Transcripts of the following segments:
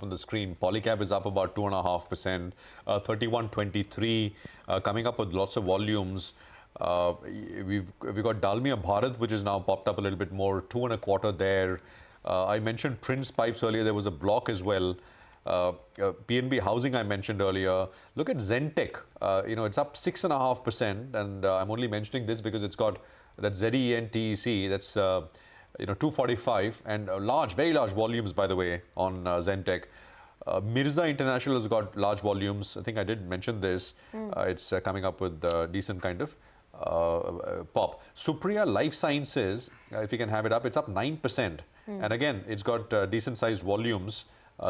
up on the screen. Polycab is up about 2.5%, 3123 coming up with lots of volumes. We've got Dalmia Bharat, which is now popped up a little bit more, 2.25 there. I mentioned Prince Pipes earlier. There was a block as well. PNB Housing I mentioned earlier. Look at Zentech. It's up 6.5%, and I'm only mentioning this because it's got that ZENTEC. That's 245 and very large volumes, by the way, on Zentech. Mirza International has got large volumes. I think I did mention this. It's coming up with decent kind of pop. Supriya Life Sciences, if you can have it up, it's up 9%. And again, it's got decent sized volumes.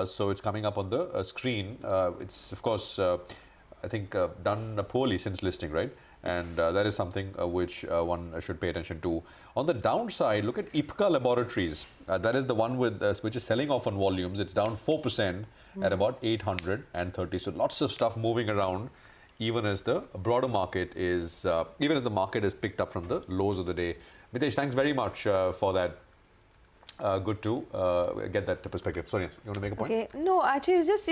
So it's coming up on the screen. It's, of course, I think done poorly since listing, right? And that is something which one should pay attention to. On the downside, look at Ipca Laboratories. That is the one with which is selling off on volumes. It's down 4% at about 830. So lots of stuff moving around, even as the broader market is, even as the market is picked up from the lows of the day. Mitesh, thanks very much for that. Good to get that perspective. Sorry, you want to make a point? Okay. No, actually, it was just,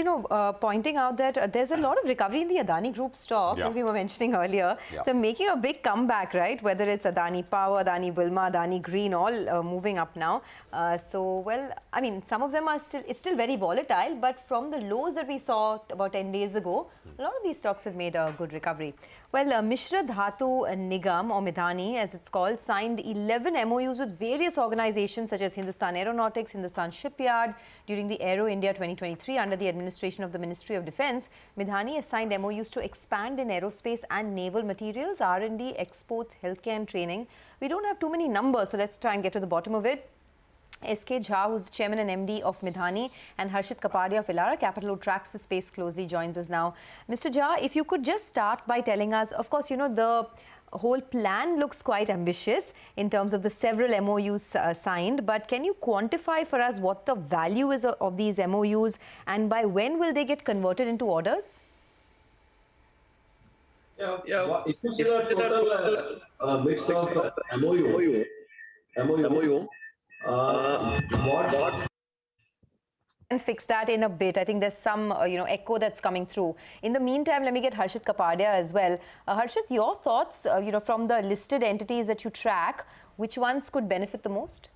pointing out that there's a lot of recovery in the Adani Group stocks, as we were mentioning earlier. Yeah. So making a big comeback, right? Whether it's Adani Power, Adani Wilmar, Adani Green, all moving up now. Well, I mean, some of them are it's still very volatile, but from the lows that we saw about 10 days ago, a lot of these stocks have made a good recovery. Well, Mishra Dhatu Nigam, or MIDHANI as it's called, signed 11 MoUs with various organizations such as Hindustan Aeronautics, Hindustan Shipyard during the Aero India 2023 under the administration of the Ministry of Defence. MIDHANI has signed MoUs to expand in aerospace and naval materials, R&D, exports, healthcare and training. We don't have too many numbers, so let's try and get to the bottom of it. SK Jha, who's the chairman and MD of MIDHANI, and Harshit Kapadia of Elara Capital, who tracks the space closely, joins us now. Mr. Jha, if you could just start by telling us, of course, the whole plan looks quite ambitious in terms of the several MoUs signed, but can you quantify for us what the value is of these MoUs and by when will they get converted into orders? Yeah. If you see the total mix of MoU, and fix that in a bit. I think there's some echo that's coming through. In the meantime, let me get Harshit Kapadia as well. Harshit, your thoughts, from the listed entities that you track, which ones could benefit the most?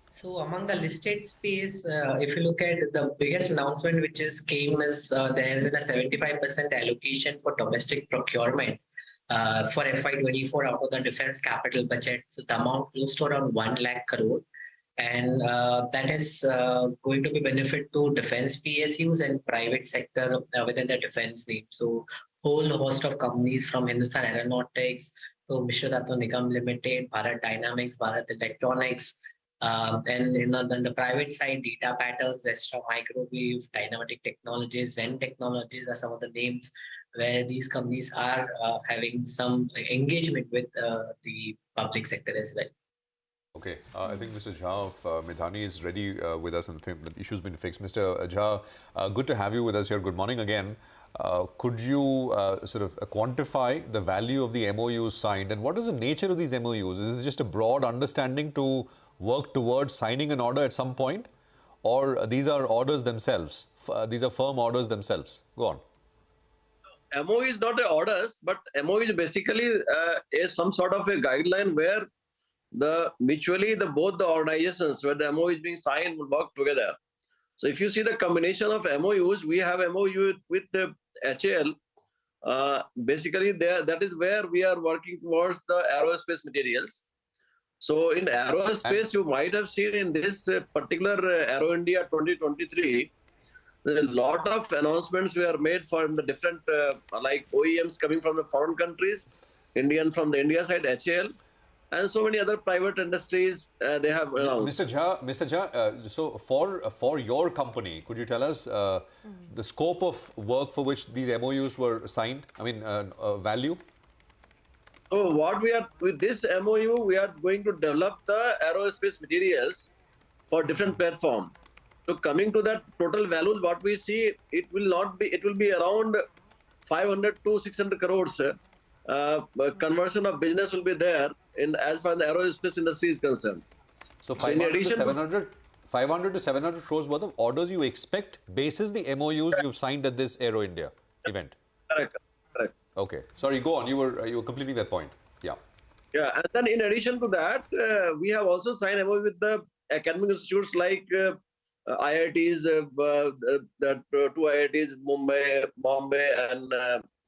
So among the listed space, if you look at the biggest announcement which came is there has been a 75% allocation for domestic procurement for FY24 out of the defense capital budget. So the amount close to around 1 lakh crore. And that is going to be benefit to defense PSUs and private sector within the defense need. So whole host of companies from Hindustan Aeronautics, so Mishra Dhatu Nigam Limited, Bharat Dynamics, Bharat Electronics, and then the private side, Data Patterns, Extra Microwave, Dynamic Technologies, Zen Technologies are some of the names where these companies are having some engagement with the public sector as well. Okay, I think Mr. Jha of MIDHANI is ready with us and the issue's been fixed. Mr. Jha, good to have you with us here. Good morning again. Could you sort of quantify the value of the MOUs signed and what is the nature of these MOUs? Is this just a broad understanding to work towards signing an order at some point, or these are orders themselves? These are firm orders themselves. Go on. MOU is not a orders, but MOU is basically is some sort of a guideline where both the organizations where the MOU is being signed will work together. So if you see the combination of MOUs, we have MOU with the HAL. Basically, that is where we are working towards the aerospace materials. So in aerospace, you might have seen in this particular Aero India 2023, a lot of announcements were made for the different like OEMs coming from the foreign countries, Indian from the India side, HAL, and so many other private industries they have announced. Mr. Jha, so for your company, could you tell us the scope of work for which these MOUs were signed? I mean, value? So what we are, with this MOU, we are going to develop the aerospace materials for different platforms. So coming to that total values, what we see, it will be around 500 to 600 crores. Conversion of business will be there as far as the aerospace industry is concerned. So 500 to 500 to 700 crores worth of orders you expect basis the MOUs you've signed at this Aero India event. Correct. Correct. Okay. Sorry, go on. You were completing that point. Yeah. Yeah, and then in addition to that, we have also signed MOU with the academic institutes like IITs, that two IITs, Bombay and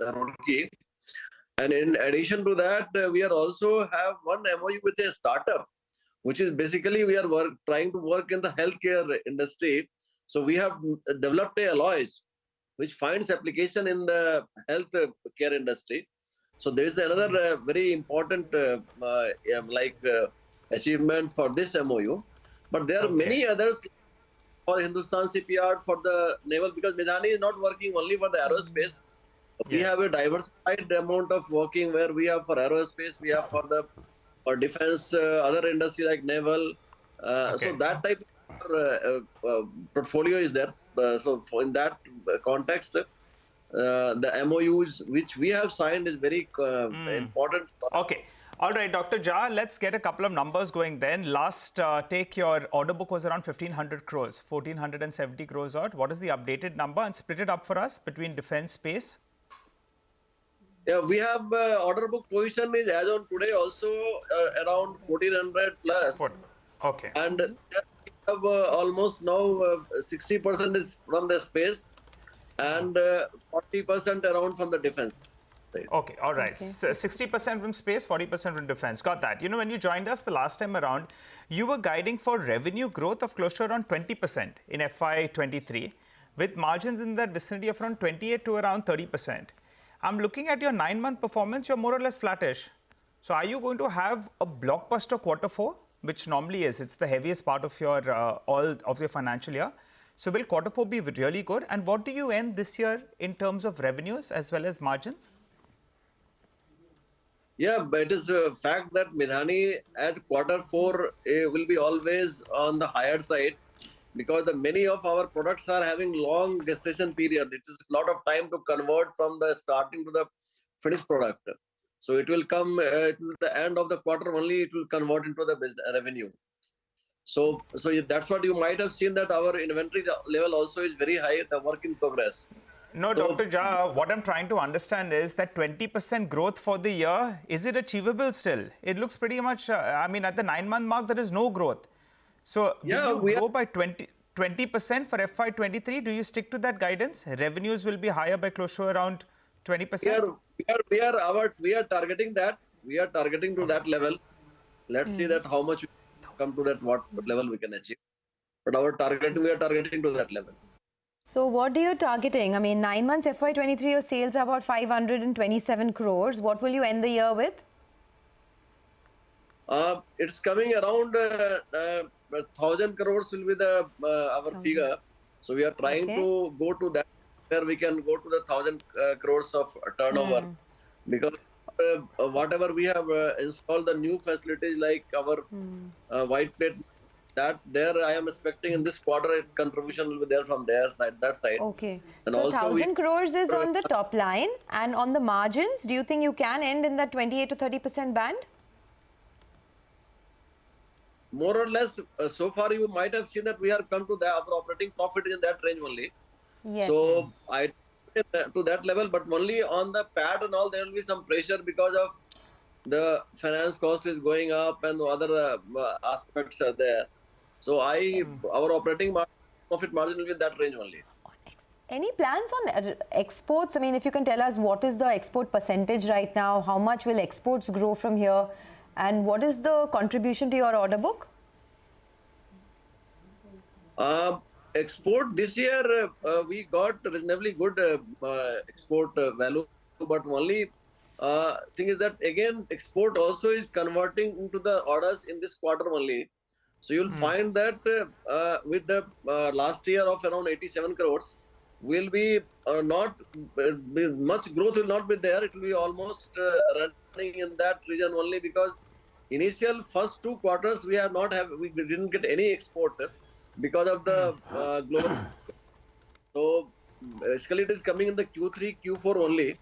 Roorkee. And in addition to that, we are also have one MOU with a startup, which is basically we are trying to work in the healthcare industry. So we have developed a alloys which finds application in the health care industry. So there is another very important achievement for this MOU. But there are many others for Hindustan Shipyard, for the naval, because MIDHANI is not working only for the aerospace. We have a diversified amount of working where we have for aerospace, we have for defense, other industry like naval. So that type of portfolio is there. So in that context, the MOUs which we have signed is very important. Okay. All right, Dr. Jha, let's get a couple of numbers going then. Last take, your order book was around 1,500 crores, 1,470 crores odd. What is the updated number, and split it up for us between defense, space? Yeah, we have order book position is as on today also around 1,400 plus. Okay. And we have almost now 60% is from the space and 40% around from the defense. Okay, all right. 60% from space, 40% from defense. Got that. You know, when you joined us the last time around, you were guiding for revenue growth of close to around 20% in FY23, with margins in that vicinity of around 28 to around 30%. I'm looking at your 9-month performance, you're more or less flattish. So are you going to have a blockbuster Q4, which normally is, it's the heaviest part of your all of your financial year. So will Q4 be really good? And what do you end this year in terms of revenues as well as margins? Yeah, but it is a fact that MIDHANI at Q4 will be always on the higher side, because many of our products are having long gestation period. It is a lot of time to convert from the starting to the finished product. So it will come at the end of the quarter only, it will convert into the business revenue. So that's what you might have seen, that our inventory level also is very high, the work in progress. No, so, Dr. Jha, what I'm trying to understand is that 20% growth for the year, is it achievable still? It looks pretty much, I mean, at the 9-month mark, there is no growth. So yeah, will you grow by 20% for FY23? Do you stick to that guidance? Revenues will be higher by close to around 20%? We are targeting that. We are targeting to that level. Let's see that how much we come to that, what level we can achieve. But we are targeting to that level. So what are you targeting? I mean, 9 months FY23, your sales are about 527 crores. What will you end the year with? It's coming around 1,000 crores will be our figure. So we are trying to go to that, where we can go to the 1,000 crores of turnover. Because whatever we have installed, the new facilities like our white plate, that there I am expecting in this quarter contribution will be there from their side, that side. Okay. And so also 1,000 crores is on the top line, and on the margins, do you think you can end in that 28 to 30% band? More or less, so far you might have seen that we have come to our operating profit in that range only. Yes. So I to that level, but only on the PAT and all there will be some pressure because of the finance cost is going up and other aspects are there. So our operating profit margin will be in that range only. Any plans on exports? I mean, if you can tell us what is the export percentage right now, how much will exports grow from here, and what is the contribution to your order book? Export this year, we got reasonably good export value, but only thing is that again export also is converting into the orders in this quarter only. So you'll find that with the last year of around 87 crores, will be much growth will not be there. It will be almost running in that region only, because initial first 2 quarters we didn't get any export because of the global. So basically it is coming in the Q3, Q4 only.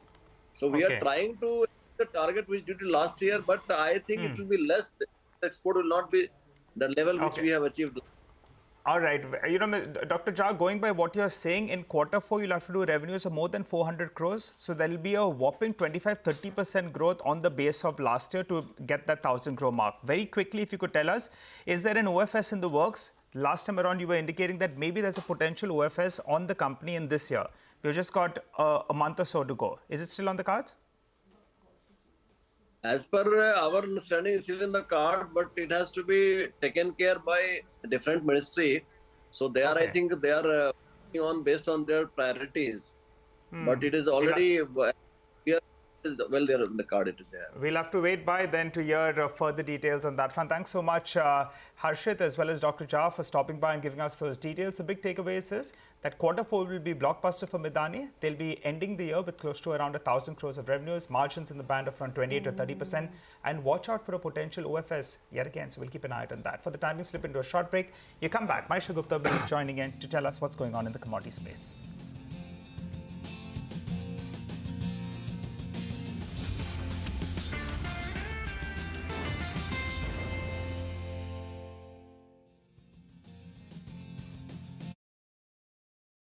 So we are trying to the target which did last year, but I think it will be less. The export will not be the level which we have achieved. All right. You know, Dr. Jha, going by what you're saying, in quarter 4, you'll have to do revenues of more than 400 crores. So there'll be a whopping 25-30% growth on the base of last year to get that 1,000 crore mark. Very quickly, if you could tell us, is there an OFS in the works? Last time around, you were indicating that maybe there's a potential OFS on the company in this year. We've just got a month or so to go. Is it still on the cards? As per our understanding, it's still in the card, but it has to be taken care by a different ministry. So they are, I think, they are working on based on their priorities. But it is already well, they're in the card. It is there. We'll have to wait by then to hear further details on that front. Thanks so much, Harshit, as well as Dr. Jha, for stopping by and giving us those details. The big takeaway is that quarter 4 will be blockbuster for MIDHANI. They'll be ending the year with close to around 1,000 crores of revenues, margins in the band of around 28 to 30%, and watch out for a potential OFS yet again. So we'll keep an eye out on that. For the time, we slip into a short break. You come back. Mishra Gupta will be joining in to tell us what's going on in the commodity space.